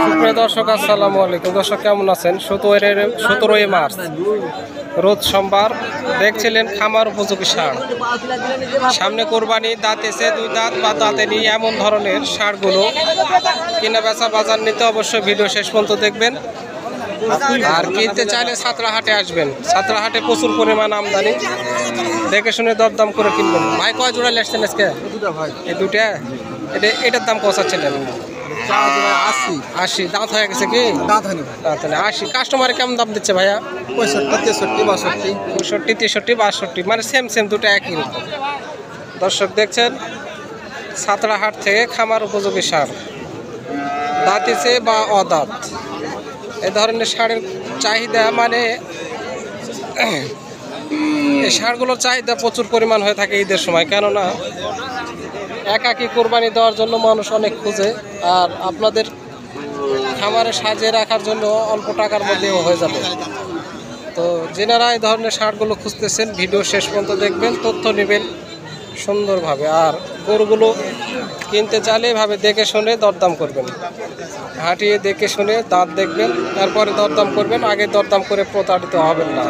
সুপ্রিয় দর্শক, আসসালামু আলাইকুম। দর্শক কেমন আছেন? 17 মার্চ রোজ সোমবার। দেখছিলেন খামার উপযোগী ষাঁড়। সামনে কোরবানি, দাঁত এসে 2 দাঁত বা দাঁতে নিয়ে এমন ধরনের ষাঁড়গুলো কিনা বেচা বাজার নিতে অবশ্যই ভিডিও শেষ পর্যন্ত দেখবেন। আর কিনতে চাইলে ছাত্রাহাটে আসবেন। ছাত্রাহাটে প্রচুর পরিমাণ আমদানি, দেখে শুনে দরদাম করে কিনবেন। ভাই কয় জোড়া লেসছেন আজকে? এই দুটা। এটার দাম কত চাচ্ছিলেন? 80। দাঁত হয়ে গেছে কি? দাঁত 80। কাস্টমারে কেমন দাম দিচ্ছে ভাইয়া? 65, 63, 62। 65, 63, 62, মানে সেম দুটো একই রকম। দর্শক দেখছেন ছাত্রাহাট থেকে খামার উপযোগী ষাঁড়, দাঁতিছে বা অদাঁত, এ ধরনের ষাঁড়ের চাহিদা, মানে এই ষাঁড়গুলোর চাহিদা প্রচুর পরিমাণ হয়ে থাকে ঈদের সময়। কেননা একাকী কোরবানি দেওয়ার জন্য মানুষ অনেক খুঁজে, আর আপনাদের খামারে সাজিয়ে রাখার জন্য অল্প টাকার মধ্যেও হয়ে যাবে। তো যেনারা এই ধরনের ষাঁড়গুলো খুঁজতেছেন, ভিডিও শেষ পর্যন্ত দেখবেন, তথ্য নেবেন সুন্দরভাবে। আর গরুগুলো কিনতে চাইলে এভাবে দেখে শুনে দরদাম করবেন। হাঁটিয়ে দেখে শুনে দাঁত দেখবেন, তারপরে দরদাম করবেন। আগে দরদাম করে প্রতারিত হবেন না।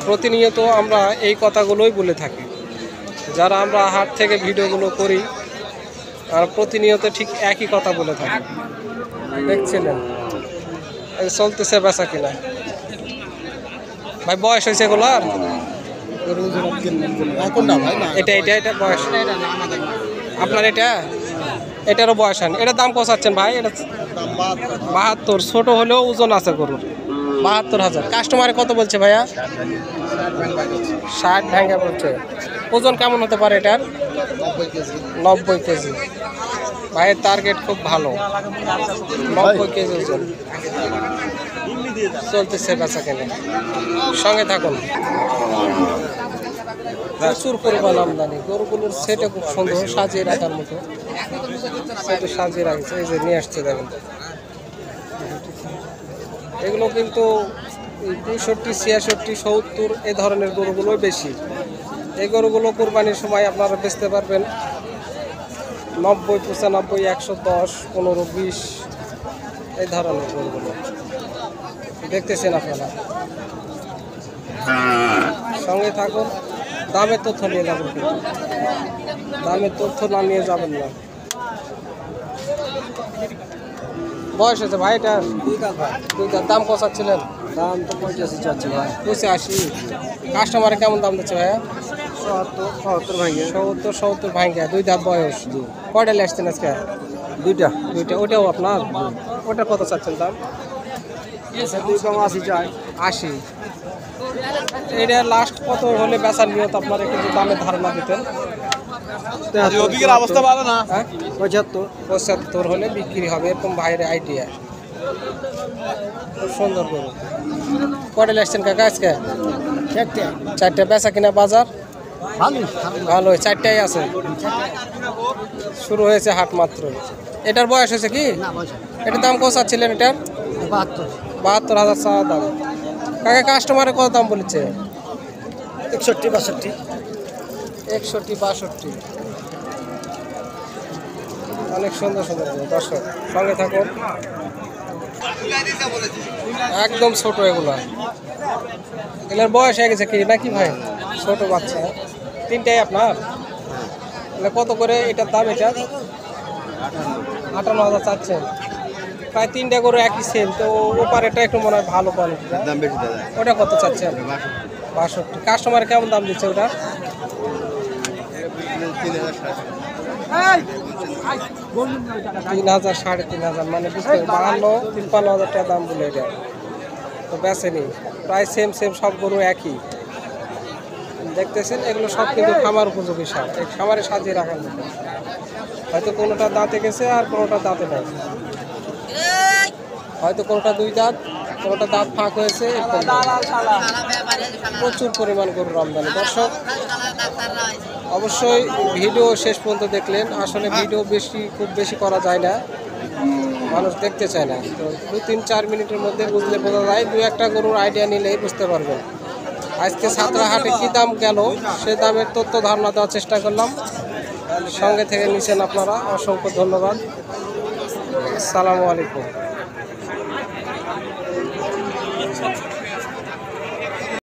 প্রতিনিয়ত আমরা এই কথাগুলোই বলে থাকি, যারা আমরা হাট থেকে ভিডিওগুলো করি, আর প্রতিনিয়ত ঠিক একই কথা বলে থাকি। দেখছিলেন চলতেছে বেচা কিনা। ভাই বয়স হয়েছে এগুলার? এটা বয়স আপনার? এটারও বয়স হয়নি। এটার দাম কষাচ্ছেন ভাই? এটা 72। ছোট হলেও ওজন আছে গরুর। 72,000। কাস্টমারে কত বলছে ভাইয়া? 60 ভাঙা বলছে। ওজন কেমন হতে পারে এটার? 90 কেজি। ভাইয়ের টার্গেট খুব ভালো, 90 কেজি ওজন। চলতেছে বেচা কেনে, সঙ্গে থাকুন। প্রচুর পরিমাণ আমদানি। গরুগুলোর সেটে খুব সুন্দর, সাজিয়ে রাখার মতো সেটে সাজিয়ে রাখছে। এই যে নিয়ে আসছে, দেখেন। এগুলো কিন্তু 65, 66, 70 এই ধরনের গরুগুলোই বেশি। এই গরুগুলো কোরবানির সময় আপনারা বেচতে পারবেন 90, 95, 110, 15, 20 এই ধরনের গরুগুলো দেখতেছেন আপনারা। সঙ্গে থাকুন, দামের তথ্য নিয়ে যাবেন, কিন্তু দামের তথ্য না নিয়ে যাবেন না। বয়স হয়েছে ভাই এটার? 2 দাঁত। দাম কষাচ্ছিলেন? দাম তো 85 চাচ্ছে ভাই। 85। কাস্টমারে কেমন দাম দিচ্ছে ভাইয়া? 70 ভাঙে। 70 ভাঙা। 2 দাঁত বয়স। কয়টা লেসছেন আজকে? দুইটা। ওটাও আপনার? ওটা কত চাচ্ছেন দাম? 80 চাই। 80। এটা লাস্ট কত হলে বেচার নিয়ত? আপনার একটু দামের ধারণা দিতেন। অবস্থা ভালো না। 75 হলে বিক্রি হবে, এরকম বাইরে আইডিয়া। খুব সুন্দর গরু। কয়টা লেসছেন কাকা আজকে? 4টা। বেচা কিনা বাজার ভালো? 4টাই আছে। শুরু হয়েছে হাট মাত্র। এটার বয়স হয়েছে কি? এটার দাম কত চাচ্ছিলেন? এটার 72,000 চাওয়া দাম। কাকা কাস্টমারে কত দাম বলেছে? 61, 62। 61, 62। অনেক সুন্দর দর্শক, সঙ্গে থাকুন। একদম ছোট এগুলা। এগুলোর বয়স হয়ে গেছে কি নাকি ভাই? ছোট বাচ্চা। 3টাই আপনার? কত করে এটার দাম? এটা 58,000 চাচ্ছেন। প্রায় 3টা করে একই সেল। তো ওপার এটা একটু মনে হয় ভালো কোয়ালিটি। ওটা কত চাচ্ছেন? 62। কাস্টমার কেমন দাম দিচ্ছে ওটা? 3,000, 3,500, মানে 52-53,000 টাকা দাম বলে এটা। তো বেচেনি। প্রায় সেম সব গরু একই। দেখতেছেন এগুলো সব কিন্তু খামার উপযোগী ষাঁড়। এই খামারে সাজিয়ে রাখার মতো। হয়তো কোনোটা দাঁতে গেছে আর কোনোটা দাঁতে নেই। হয়তো কোনোটা 2 দাঁত, কোনোটা দাঁত ফাঁক হয়েছে। প্রচুর পরিমাণ গরুর আমদানি। দর্শক অবশ্যই ভিডিও শেষ পর্যন্ত দেখলেন। আসলে ভিডিও খুব বেশি করা যায় না, মানুষ দেখতে চায় না। তো 2-3-4 মিনিটের মধ্যে বুঝলে বোঝা যায়। 2-1টা গরুর আইডিয়া নিলেই বুঝতে পারবেন। আজকে ছাত্রাহাটে কী দাম গেল সে দামের তথ্য ধারণা দেওয়ার চেষ্টা করলাম। সঙ্গে থেকে নিছেন আপনারা, অসংখ্য ধন্যবাদ। আসসালামু আলাইকুম।